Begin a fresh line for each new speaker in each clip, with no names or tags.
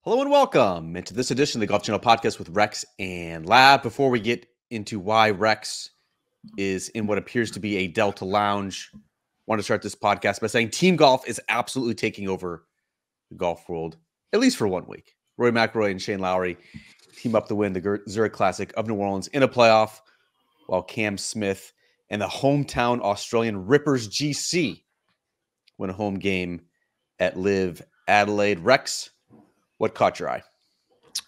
Hello and welcome into this edition of the Golf Channel podcast with Rex and Lab. Before we get into why Rex is in what appears to be a Delta lounge, I want to start this podcast by saying team golf is absolutely taking over the golf world, at least for 1 week. Rory McIlroy and Shane Lowry team up to win the Zurich Classic of New Orleans in a playoff, while Cam Smith and the hometown Australian Rippers GC win a home game at LIV Adelaide. Rex, what caught your eye?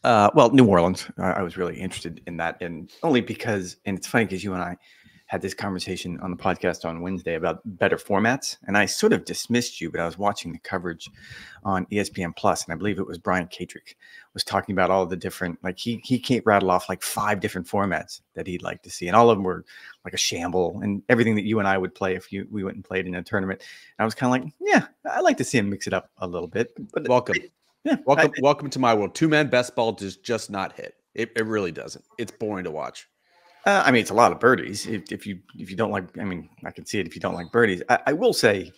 Well, New Orleans. I was really interested in that, and only because, and it's funny because you and I had this conversation on the podcast on Wednesday about better formats, and I sort of dismissed you, but I was watching the coverage on ESPN Plus, and I believe it was Brian Katrick was talking about all the different, like he can't rattle off like 5 different formats that he'd like to see, and all of them were like a shamble and everything that you and I would play if we went and played in a tournament. And I was kind of like, yeah, I'd like to see him mix it up a little bit. But
welcome. Welcome to my world. 2-man best ball does just not hit. It really doesn't. It's boring to watch.
I mean, it's a lot of birdies. If you don't like, I mean, I can see it if you don't like birdies. I will say,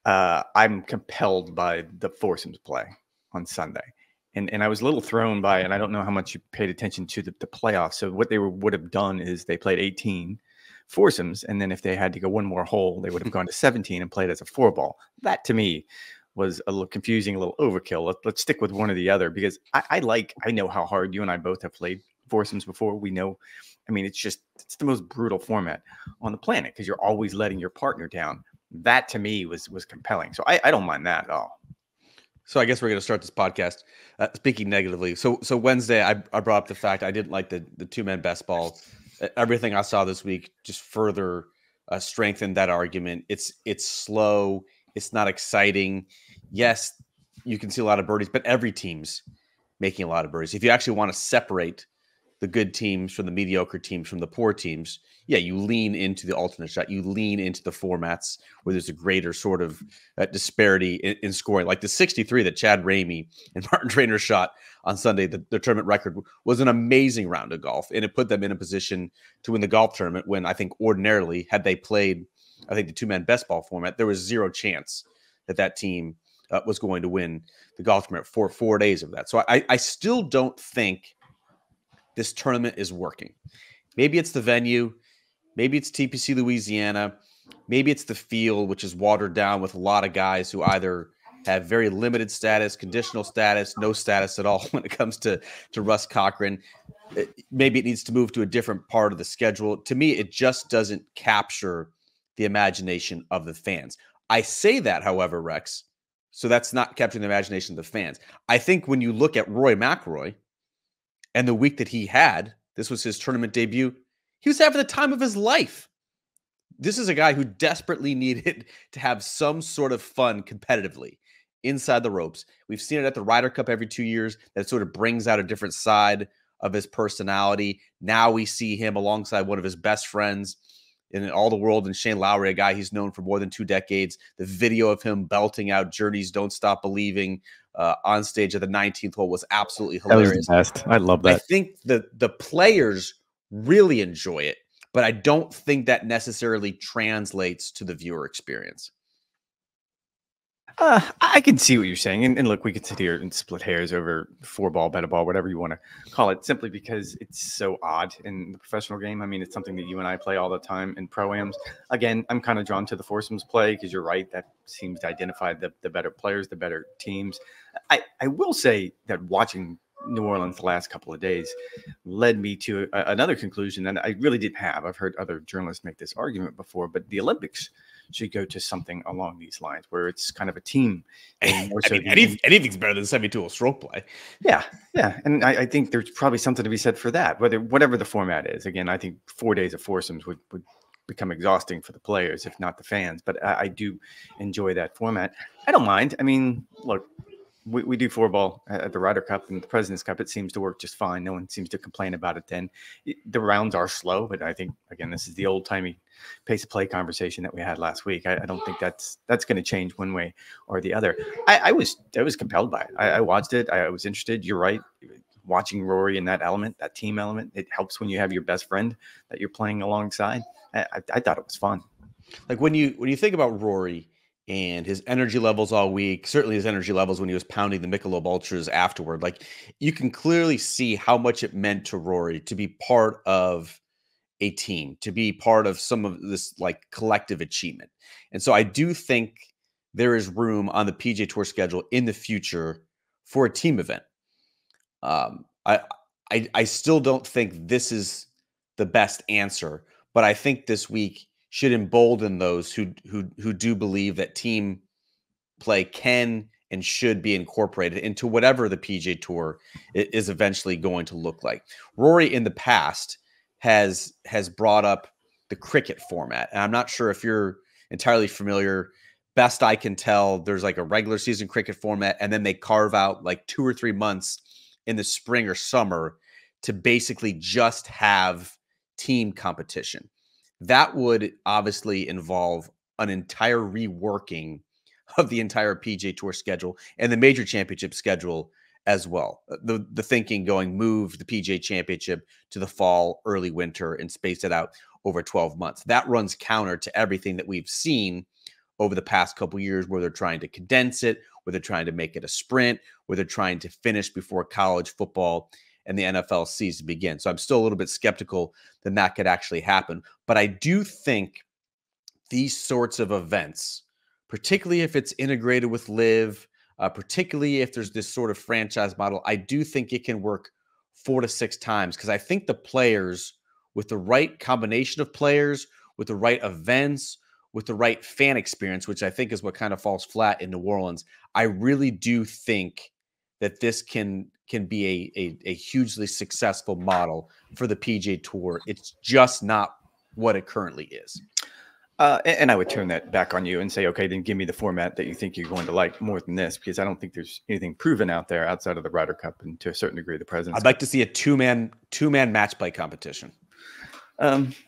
I'm compelled by the foursomes play on Sunday, and I was a little thrown by, and I don't know how much you paid attention to the playoffs. So what they would have done is they played 18 foursomes, and then if they had to go one more hole, they would have gone to 17 and played as a 4-ball. That to me was a little confusing, a little overkill. Let's stick with one or the other, because I know how hard you and I both have played foursomes before. We know, I mean, it's the most brutal format on the planet because you're always letting your partner down. That to me was compelling. So I don't mind that at all.
So I guess we're going to start this podcast speaking negatively. So Wednesday, I brought up the fact I didn't like the 2-man best ball. Everything I saw this week just further strengthened that argument. It's slow. It's not exciting. Yes, you can see a lot of birdies, but every team's making a lot of birdies. If you actually want to separate the good teams from the mediocre teams from the poor teams, yeah, you lean into the alternate shot. You lean into the formats where there's a greater sort of disparity in scoring. Like the 63 that Chad Ramey and Martin Traynor shot on Sunday, the tournament record, was an amazing round of golf, and it put them in a position to win the golf tournament when I think ordinarily, had they played, I think, the 2-man best ball format, there was zero chance that team was going to win the golf tournament for 4 days of that. So I still don't think this tournament is working. Maybe it's the venue. Maybe it's TPC Louisiana. Maybe it's the field, which is watered down with a lot of guys who either have very limited status, conditional status, no status at all when it comes to Russ Cochran. Maybe it needs to move to a different part of the schedule. To me, it just doesn't capture the imagination of the fans. I say that, however, Rex, so that's not capturing the imagination of the fans. I think when you look at Rory McIlroy and the week that he had, this was his tournament debut, he was having the time of his life. This is a guy who desperately needed to have some sort of fun competitively inside the ropes. We've seen it at the Ryder Cup every 2 years. That sort of brings out a different side of his personality. Now we see him alongside one of his best friends in all the world, and Shane Lowry, a guy he's known for more than 2 decades. The video of him belting out Journey's Don't Stop Believing on stage at the 19th hole was absolutely hilarious.
That was the best. I love that.
I think the players really enjoy it, but I don't think that necessarily translates to the viewer experience.
I can see what you're saying. And look, we could sit here and split hairs over 4-ball, better ball, whatever you want to call it, simply because it's so odd in the professional game. I mean, it's something that you and I play all the time in pro-ams. Again, I'm kind of drawn to the foursomes play because you're right. That seems to identify the better players, the better teams. I will say that watching New Orleans the last couple of days led me to another conclusion that I really didn't have. I've heard other journalists make this argument before, but the Olympics should go to something along these lines where it's kind of a team. And more so
anything's better than 72-hole stroke play.
Yeah. And I think there's probably something to be said for that, whatever the format is. Again, I think 4 days of foursomes would become exhausting for the players, if not the fans. But I do enjoy that format. I don't mind. I mean, look, we do 4-ball at the Ryder Cup and the President's Cup. It seems to work just fine. No one seems to complain about it then. The rounds are slow, but I think, again, this is the old-timey pace of play conversation that we had last week. I don't think that's going to change one way or the other. I was compelled by it. I watched it. I was interested. You're right. Watching Rory in that element, that team element, it helps when you have your best friend that you're playing alongside. I thought it was fun.
Like when you think about Rory and his energy levels all week, certainly his energy levels when he was pounding the Michelob Ultras afterward, like you can clearly see how much it meant to Rory to be part of a team, to be part of some of this like collective achievement. And so I do think there is room on the PGA Tour schedule in the future for a team event. Um, I, I still don't think this is the best answer, but I think this week should embolden those who do believe that team play can and should be incorporated into whatever the PGA Tour is eventually going to look like. Rory in the past has brought up the cricket format, and I'm not sure if you're entirely familiar. Best I can tell, there's like a regular season cricket format, and then they carve out like 2 or 3 months in the spring or summer to basically just have team competition. That would obviously involve an entire reworking of the entire PGA Tour schedule and the major championship schedule as well. The thinking going, move the PGA Championship to the fall, early winter, and space it out over 12 months. That runs counter to everything that we've seen over the past couple of years, where they're trying to condense it, where they're trying to make it a sprint, where they're trying to finish before college football and the NFL season begins. So I'm still a little bit skeptical that that could actually happen. But I do think these sorts of events, particularly if it's integrated with LIV, particularly if there's this sort of franchise model, I do think it can work 4 to 6 times, because I think the players, with the right combination of players, with the right events, with the right fan experience, which I think is what kind of falls flat in New Orleans, I really do think that this can be a hugely successful model for the PGA Tour. It's just not what it currently is.
And I would turn that back on you and say, okay, then give me the format that you think you're going to like more than this, because I don't think there's anything proven out there outside of the Ryder Cup and to a certain degree the President's
I'd like to see a two-man match play competition.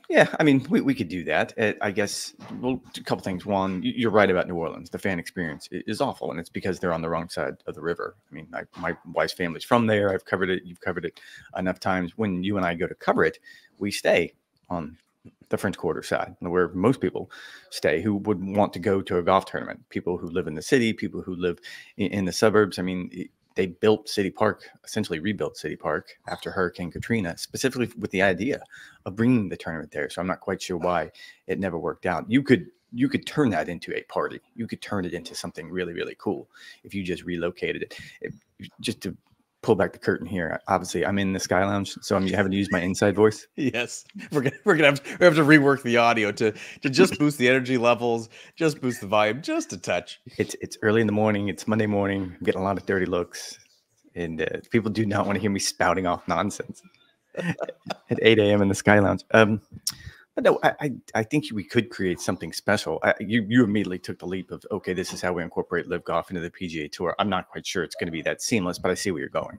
Yeah, I mean, we could do that. I guess, well, a couple things. One, you're right about New Orleans. The fan experience is awful, and it's because they're on the wrong side of the river. I mean, my wife's family's from there. I've covered it. You've covered it enough times. When you and I go to cover it, we stay on the French Quarter side, where most people stay who would want to go to a golf tournament. People who live in the city, people who live in the suburbs. I mean, they built City Park, essentially rebuilt City Park after Hurricane Katrina, specifically with the idea of bringing the tournament there. So I'm not quite sure why it never worked out. You could turn that into a party. You could turn it into something really, really cool if you just relocated it. Just to pull back the curtain here, obviously I'm in the Sky Lounge, so I'm having to use my inside voice.
Yes, we're gonna have to rework the audio to just boost the energy levels, just boost the volume, just a touch.
It's early in the morning. It's Monday morning. I'm getting a lot of dirty looks, and people do not want to hear me spouting off nonsense at 8 a.m. in the Sky Lounge. But no, I think we could create something special. You immediately took the leap of, okay, this is how we incorporate LIV Golf into the PGA Tour. I'm not quite sure it's going to be that seamless, but I see where you're going.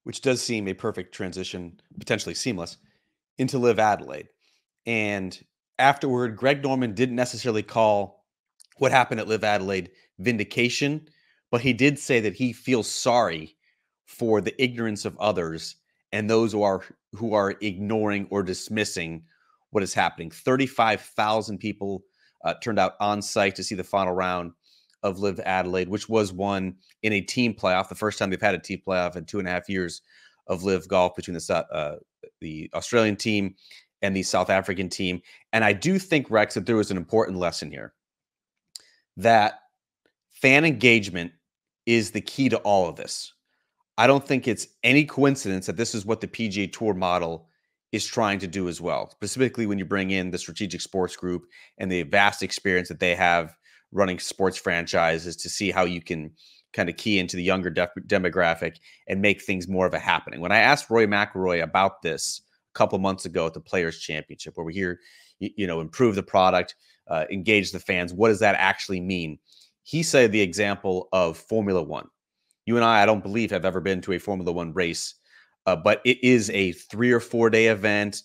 Which does seem a perfect transition, potentially seamless, into LIV Adelaide. And afterward, Greg Norman didn't necessarily call what happened at LIV Adelaide vindication, but he did say that he feels sorry for the ignorance of others and those who are ignoring or dismissing what is happening. 35,000 people turned out on site to see the final round of LIV Adelaide, which was won in a team playoff, the first time they've had a team playoff in 2.5 years of LIV Golf, between the Australian team and the South African team. And I do think, Rex, that there was an important lesson here, that fan engagement is the key to all of this. I don't think it's any coincidence that this is what the PGA Tour model is trying to do as well, specifically when you bring in the Strategic Sports Group and the vast experience that they have running sports franchises, to see how you can kind of key into the younger demographic and make things more of a happening. When I asked Rory McIlroy about this a couple months ago at the Players Championship, where we hear, improve the product, engage the fans, what does that actually mean? He said the example of Formula One. You and I don't believe, have ever been to a Formula One race, but it is a 3 or 4 day event,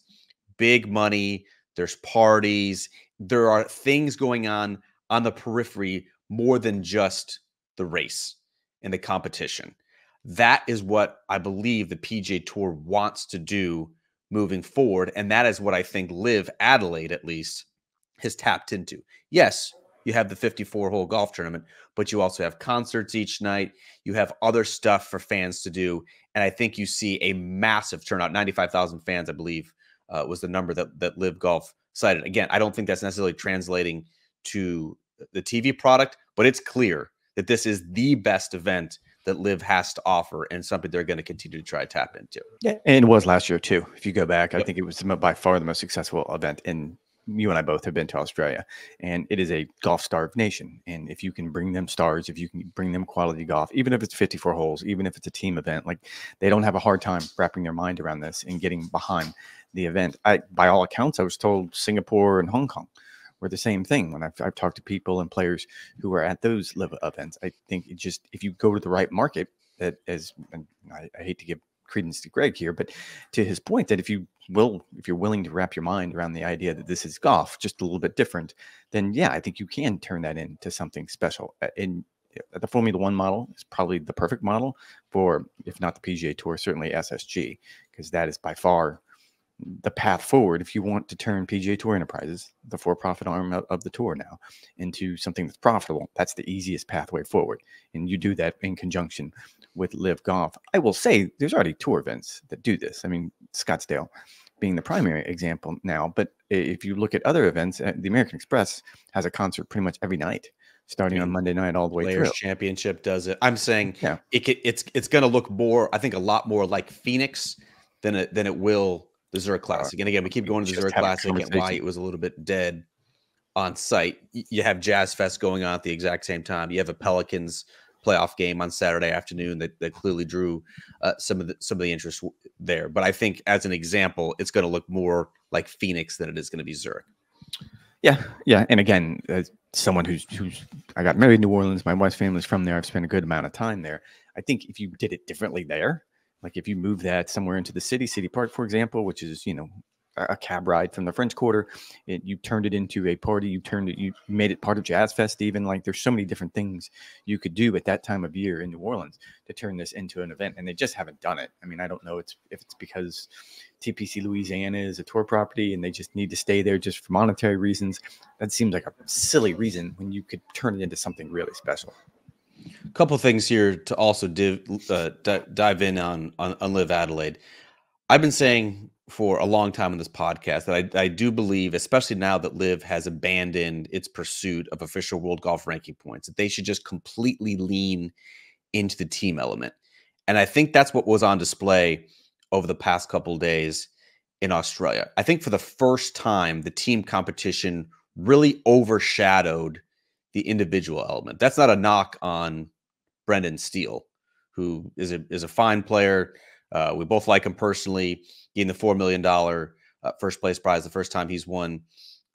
big money. There's parties. There are things going on the periphery more than just the race and the competition. That is what I believe the PGA Tour wants to do moving forward. And that is what I think LIV Adelaide, at least, has tapped into. Yes, you have the 54-hole golf tournament, but you also have concerts each night. You have other stuff for fans to do. And I think you see a massive turnout. 95,000 fans, I believe, was the number that LIV Golf cited. Again, I don't think that's necessarily translating to the TV product, but it's clear that this is the best event that LIV has to offer and something they're going to continue to try to tap into.
Yeah, and it was last year too. If you go back,
Yep.
I think it was by far the most successful event. And you and I both have been to Australia, and it is a golf-starved nation. And if you can bring them stars, if you can bring them quality golf, even if it's 54 holes, even if it's a team event, like they don't have a hard time wrapping their mind around this and getting behind the event. By all accounts, I was told Singapore and Hong Kong were the same thing. When I've talked to people and players who are at those LIV events, I think it just, if you go to the right market, that as, and I hate to give credence to Greg here, but to his point that if you're willing to wrap your mind around the idea that this is golf, just a little bit different, then yeah, I think you can turn that into something special. And the Formula One model is probably the perfect model for, if not the PGA Tour, certainly SSG, because that is by far the path forward if you want to turn PGA Tour Enterprises, the for-profit arm of the tour now, into something that's profitable. That's the easiest pathway forward. And you do that in conjunction with LIV Golf. I will say there's already tour events that do this. I mean, Scottsdale being the primary example now. But if you look at other events, the American Express has a concert pretty much every night, starting on Monday night all the way
Players
through.
Championship does it. I'm saying
Yeah.
It's going to look more, I think, a lot more like Phoenix than it will the Zurich Classic. And again, we keep going to the Zurich Classic and why it was a little bit dead on site. You have Jazz Fest going on at the exact same time. You have a Pelicans playoff game on Saturday afternoon that clearly drew some of the interest there. But I think as an example, it's going to look more like Phoenix than it is going to be Zurich.
Yeah. And again, as someone who's I got married in New Orleans, my wife's family's from there. I've spent a good amount of time there. I think if you did it differently there, like if you move that somewhere into the city park, for example, which is, a cab ride from the French Quarter, you turned it into a party, you made it part of Jazz Fest. Even like there's so many different things you could do at that time of year in New Orleans to turn this into an event, and they just haven't done it. I mean, I don't know if it's because TPC Louisiana is a tour property and they just need to stay there just for monetary reasons. That seems like a silly reason when you could turn it into something really special.
A couple of things here to also dive in on LIV Adelaide. I've been saying for a long time on this podcast that I do believe, especially now that LIV has abandoned its pursuit of official world golf ranking points, that they should just completely lean into the team element. And I think that's what was on display over the past couple of days in Australia. I think for the first time, the team competition really overshadowed the individual element. That's not a knock on Brendan Steele, who is a fine player. We both like him personally. Getting the $4 million first place prize, the first time he's won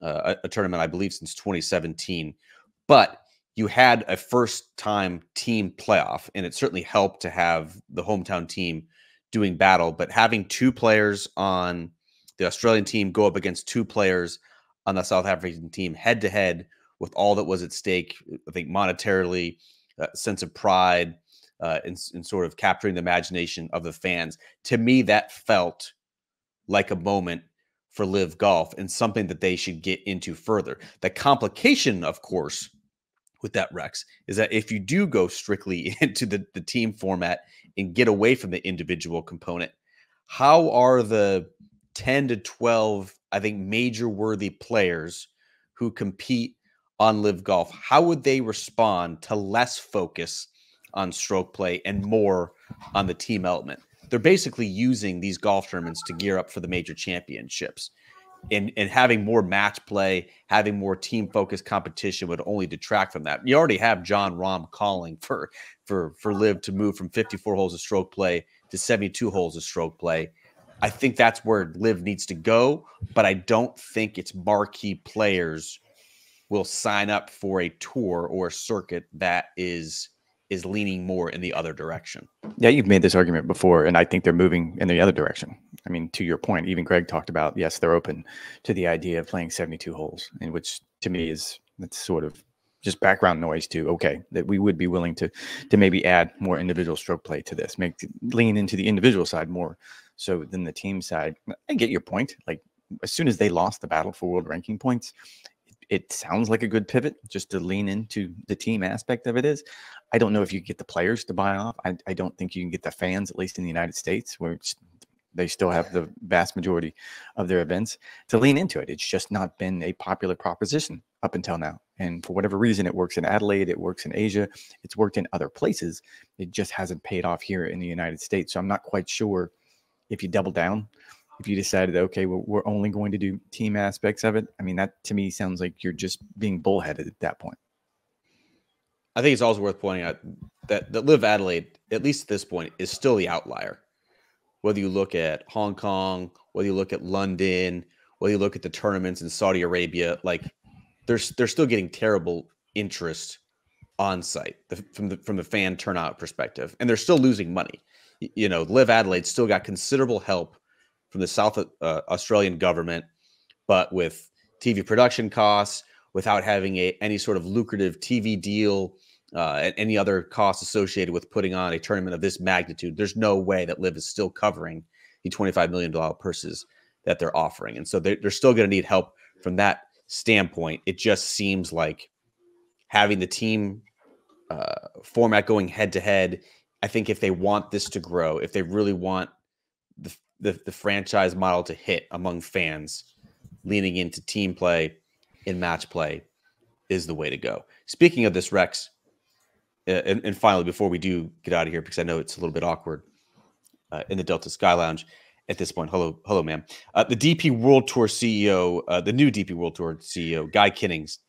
a tournament, I believe, since 2017. But you had a first-time team playoff, and it certainly helped to have the hometown team doing battle. But having two players on the Australian team go up against two players on the South African team head-to-head with all that was at stake, I think monetarily, sense of pride, in sort of capturing the imagination of the fans. To me, that felt like a moment for LIV Golf and something that they should get into further. The complication, of course, with that, Rex, is that if you do go strictly into the team format and get away from the individual component, how are the 10 to 12, I think, major worthy players who compete on LIV Golf, how would they respond to less focus on stroke play and more on the team element? They're basically using these golf tournaments to gear up for the major championships, and having more match play, having more team focused competition would only detract from that. You already have John Rahm calling for LIV to move from 54 holes of stroke play to 72 holes of stroke play. I think that's where LIV needs to go, but I don't think its marquee players will sign up for a tour or a circuit that is leaning more in the other direction.
Yeah, you've made this argument before, and I think they're moving in the other direction. I mean, to your point, even Greg talked about, yes, they're open to the idea of playing 72 holes, and which to me that's sort of just background noise to, okay, that we would be willing to maybe add more individual stroke play to this, lean into the individual side more so than the team side. I get your point. Like, as soon as they lost the battle for world ranking points, it sounds like a good pivot just to lean into the team aspect of it is. I don't know if you get the players to buy off. I don't think you can get the fans, at least in the United States, where they still have the vast majority of their events, to lean into it. It's just not been a popular proposition up until now. And for whatever reason, it works in Adelaide, it works in Asia, it's worked in other places. It just hasn't paid off here in the United States. So I'm not quite sure if you double down, if you decided, okay, well, we're only going to do team aspects of it. I mean, that to me sounds like you're just being bullheaded at that point.
I think it's also worth pointing out that LIV Adelaide, at least at this point, is still the outlier. Whether you look at Hong Kong, whether you look at London, whether you look at the tournaments in Saudi Arabia, like they're still getting terrible interest on site from the fan turnout perspective, and they're still losing money. You know, LIV Adelaide still got considerable help from the South Australian government, but with TV production costs, without having any sort of lucrative TV deal, and any other costs associated with putting on a tournament of this magnitude, there's no way that LIV is still covering the $25 million purses that they're offering. And so they're still going to need help from that standpoint. It just seems like having the team format going head to head, I think if they want this to grow, if they really want the franchise model to hit among fans, leaning into team play in match play is the way to go. Speaking of this, Rex, and finally, before we do get out of here, because I know it's a little bit awkward in the Delta Sky Lounge at this point. Hello, ma'am. The DP World Tour CEO, the new DP World Tour CEO, Guy Kinnings,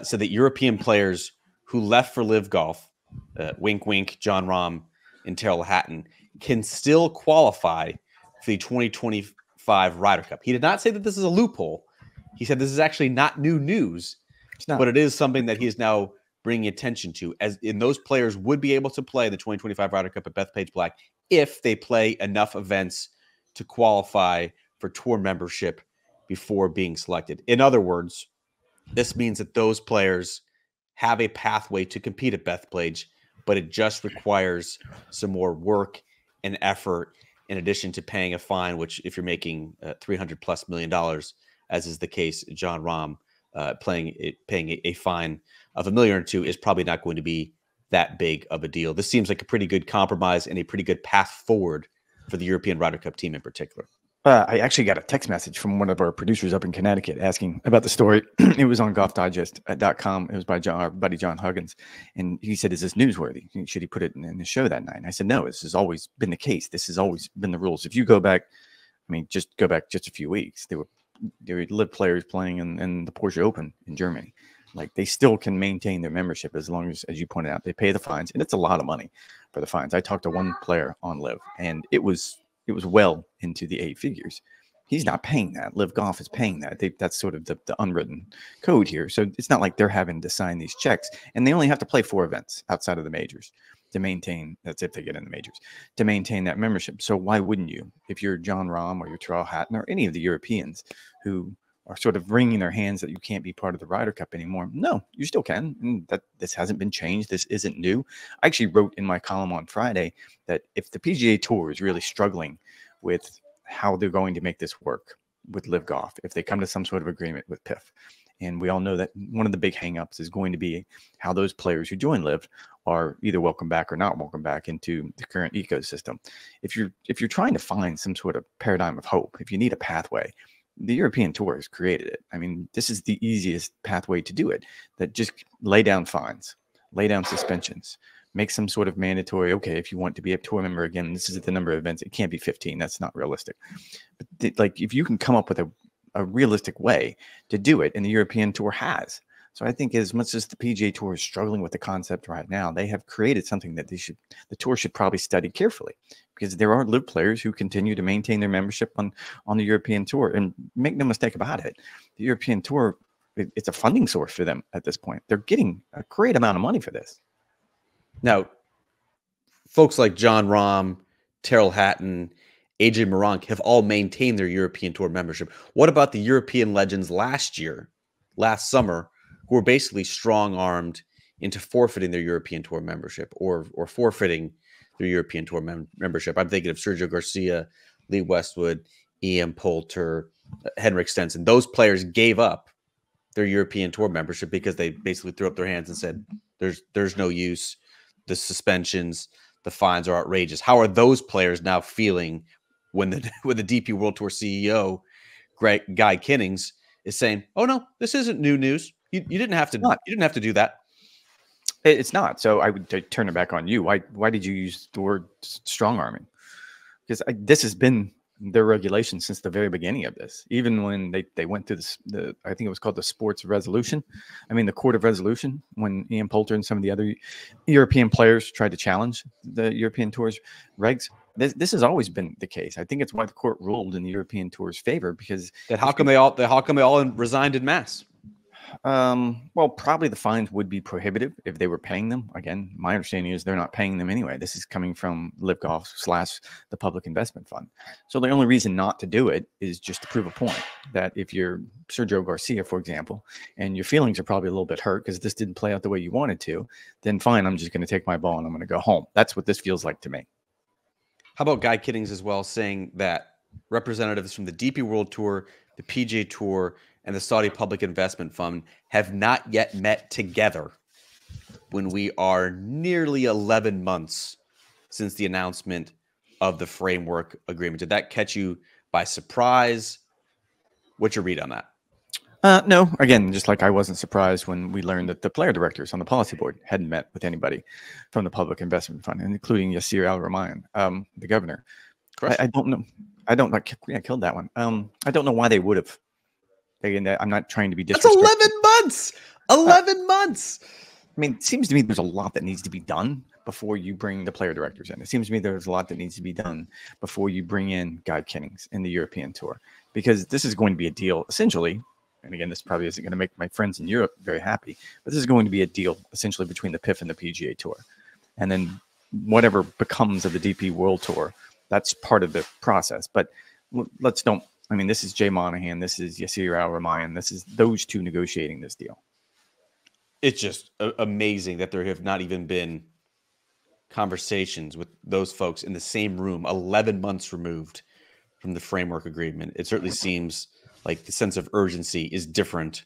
said that European players who left for LIV Golf, wink, wink, John Rahm and Tyrrell Hatton, can still qualify for the 2025 Ryder Cup. He did not say that this is a loophole. He said this is actually not new news, but it is something that he is now bringing attention to, as in those players would be able to play the 2025 Ryder Cup at Bethpage Black if they play enough events to qualify for tour membership before being selected. In other words, this means that those players have a pathway to compete at Bethpage, but it just requires some more work and effort in addition to paying a fine, which if you're making $300+ million, as is the case, John Rahm, paying a fine of $1 million or $2 million is probably not going to be that big of a deal. This seems like a pretty good compromise and a pretty good path forward for the European Ryder Cup team in particular.
I actually got a text message from one of our producers up in Connecticut asking about the story. It was on golfdigest.com. It was by our buddy John Huggins. And he said, is this newsworthy? Should he put it in the show that night? And I said, no, this has always been the case. This has always been the rules. If you go back, just go back just a few weeks, there were LIV players playing in the Porsche Open in Germany. Like, they still can maintain their membership as long as you pointed out, they pay the fines. And it's a lot of money for the fines. I talked to one player on LIV, and it was well into the 8 figures. He's not paying that. LIV Golf is paying that. That's sort of the unwritten code here. So it's not like they're having to sign these checks. And they only have to play 4 events outside of the majors to maintain, that's if they get in the majors, to maintain that membership. So why wouldn't you? If you're John Rahm or you're Tyrrell Hatton or any of the Europeans who are sort of wringing their hands that you can't be part of the Ryder Cup anymore. No, you still can. And this hasn't been changed. This isn't new. I actually wrote in my column on Friday that if the PGA Tour is really struggling with how they're going to make this work with LIV Golf, if they come to some sort of agreement with PIF, and we all know that one of the big hangups is going to be how those players who join LIV are either welcome back or not welcome back into the current ecosystem. If you're trying to find some sort of paradigm of hope, if you need a pathway, the European Tour has created it. I mean, this is the easiest pathway to do it. That just lay down fines, lay down suspensions, make some sort of mandatory. Okay, if you want to be a tour member again, this is the number of events. It can't be 15. That's not realistic. But like, if you can come up with a realistic way to do it, and the European Tour has. So I think as much as the PGA Tour is struggling with the concept right now, they have created something that the tour should probably study carefully, because there are LIV players who continue to maintain their membership on the European Tour. And make no mistake about it, the European Tour, it's a funding source for them at this point. They're getting a great amount of money for this.
Now, folks like John Rahm, Tyrrell Hatton, AJ Moronk have all maintained their European Tour membership. What about the European legends last summer, who were basically strong-armed into forfeiting their European Tour membership or forfeiting their European Tour membership? I'm thinking of Sergio Garcia, Lee Westwood, Ian Poulter, Henrik Stenson. Those players gave up their European Tour membership because they basically threw up their hands and said, there's no use. The suspensions, the fines are outrageous. How are those players now feeling when the DP World Tour CEO, Guy Kinnings, is saying, "Oh no, this isn't new news. You didn't have to. You didn't have to do that."
It's not. So I would turn it back on you. Why did you use the word strong arming? Because this has been their regulation since the very beginning of this. Even when they went through the I think it was called the Sports Resolution. I mean, the Court of Resolution, when Ian Poulter and some of the other European players tried to challenge the European Tour's regs. This has always been the case. I think it's why the court ruled in the European Tour's favor, because
how come they all resigned in mass?
Well, probably the fines would be prohibitive if they were paying them. Again, my understanding is they're not paying them anyway. This is coming from LIV Golf / the Public Investment Fund. So the only reason not to do it is just to prove a point that if you're Sergio Garcia, for example, and your feelings are probably a little bit hurt because this didn't play out the way you wanted to, then fine, I'm just going to take my ball and I'm going to go home. That's what this feels like to me.
How about Guy Kinnings as well, saying that representatives from the DP World Tour, the PGA Tour, and the Saudi Public Investment Fund have not yet met together when we are nearly 11 months since the announcement of the framework agreement? Did that catch you by surprise? What's your read on that?
No, again, just like I wasn't surprised when we learned that the player directors on the policy board hadn't met with anybody from the Public Investment Fund, including Yasir Al-Rumayyan, the governor. I don't know. I don't like. Yeah, killed that one. I don't know why they would have. Again, I'm not trying to be disrespectful.
That's 11 months. 11 months.
I mean, it seems to me there's a lot that needs to be done before you bring the player directors in. It seems to me there's a lot that needs to be done before you bring in Guy Kinnings in the European Tour, because this is going to be a deal essentially. And again, this probably isn't going to make my friends in Europe very happy, but this is going to be a deal essentially between the PIF and the PGA Tour. And then whatever becomes of the DP World Tour, that's part of the process. But let's don't, I mean, this is Jay Monahan, this is Yasir Al-Rumayyan, this is those two negotiating this deal.
It's just amazing that there have not even been conversations with those folks in the same room 11 months removed from the framework agreement. It certainly seems like the sense of urgency is different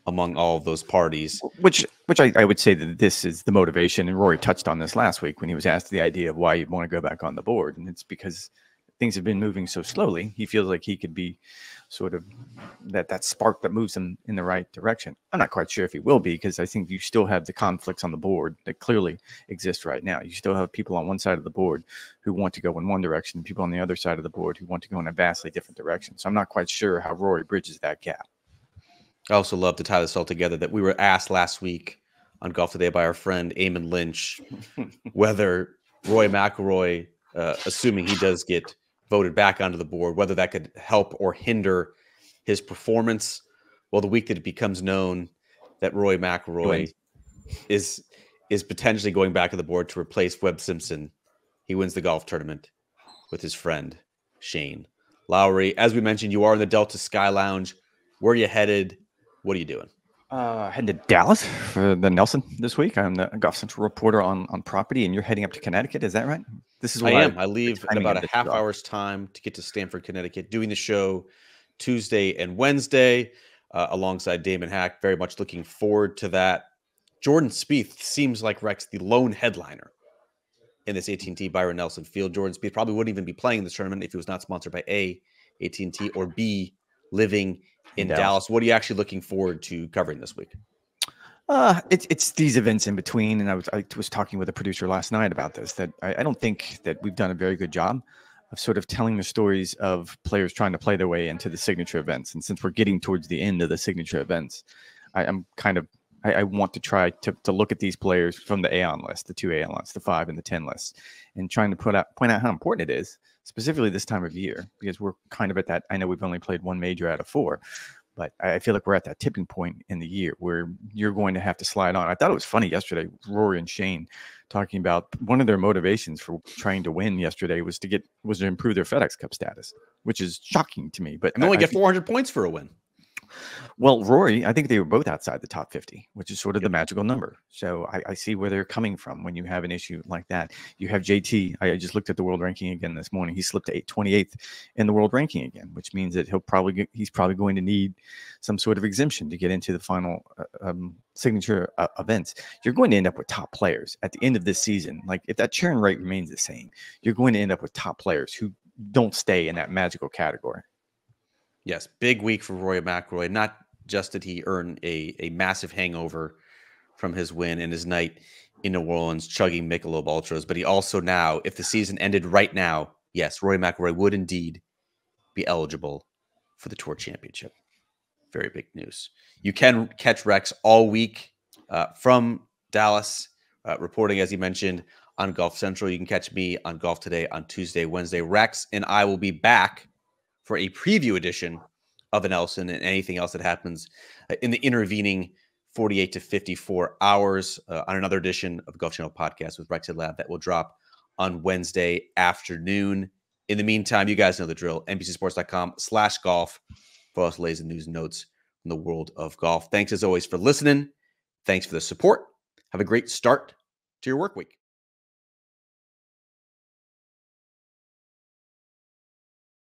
among all of those parties.
Which I would say that this is the motivation, and Rory touched on this last week when he was asked the idea of why you'd want to go back on the board. And it's because things have been moving so slowly. He feels like he could be sort of that spark that moves him in the right direction. I'm not quite sure if he will be, because I think you still have the conflicts on the board that clearly exist right now. You still have people on one side of the board who want to go in one direction, people on the other side of the board who want to go in a vastly different direction. So I'm not quite sure how Rory bridges that gap.
I also love to tie this all together that we were asked last week on Golf Today by our friend Eamon Lynch whether Rory McIlroy, assuming he does get voted back onto the board, whether that could help or hinder his performance. Well, the week that it becomes known that Rory McIlroy is potentially going back on the board to replace Webb Simpson, he wins the golf tournament with his friend Shane Lowry. As we mentioned, you are in the Delta Sky Lounge. Where are you headed? What are you doing?
Heading to Dallas for the Nelson this week. I'm the Golf Central reporter on property, and you're heading up to Connecticut. Is that right? This is
what I am. I leave in about a half hour's time to get to Stamford, Connecticut, doing the show Tuesday and Wednesday alongside Damon Hack. Very much looking forward to that. Jordan Spieth seems like Rex, the lone headliner in this AT&T Byron Nelson Field. Jordan Spieth probably wouldn't even be playing in this tournament if he was not sponsored by A, AT&T, or B, living in Dallas. What are you actually looking forward to covering this week?
It's these events in between, and I was talking with a producer last night about this, that I don't think that we've done a very good job of sort of telling the stories of players trying to play their way into the signature events. And since we're getting towards the end of the signature events, I want to try to look at these players from the Aon list, the 2 Aon lists, the 5 and the 10 lists, and trying to point out how important it is, specifically this time of year, because we're kind of at that. I know we've only played one major out of 4, but I feel like we're at that tipping point in the year where you're going to have to slide on. I thought it was funny yesterday, Rory and Shane talking about one of their motivations for trying to win yesterday was to improve their FedEx Cup status, which is shocking to me. But
and only get 400 points for a win.
Well, Rory, I think they were both outside the top 50, which is sort of
Yep.
the magical number. So I see where they're coming from when you have an issue like that. You have JT. I just looked at the world ranking again this morning. He slipped to 28th in the world ranking again, which means that he's probably going to need some sort of exemption to get into the final signature events. You're going to end up with top players at the end of this season. Like if that churn rate remains the same, you're going to end up with top players who don't stay in that magical category.
Yes, big week for Rory McIlroy. Not just did he earn a massive hangover from his win and his night in New Orleans chugging Michelob Ultras, but he also now, if the season ended right now, yes, Rory McIlroy would indeed be eligible for the Tour Championship. Very big news. You can catch Rex all week from Dallas, reporting, as he mentioned, on Golf Central. You can catch me on Golf Today on Tuesday, Wednesday. Rex and I will be back for a preview edition of the Nelson and anything else that happens in the intervening 48 to 54 hours on another edition of the Golf Channel podcast with Rex Lab that will drop on Wednesday afternoon. In the meantime, you guys know the drill. NBCSports.com/golf for all latest news and notes from the world of golf. Thanks as always for listening. Thanks for the support. Have a great start to your work week.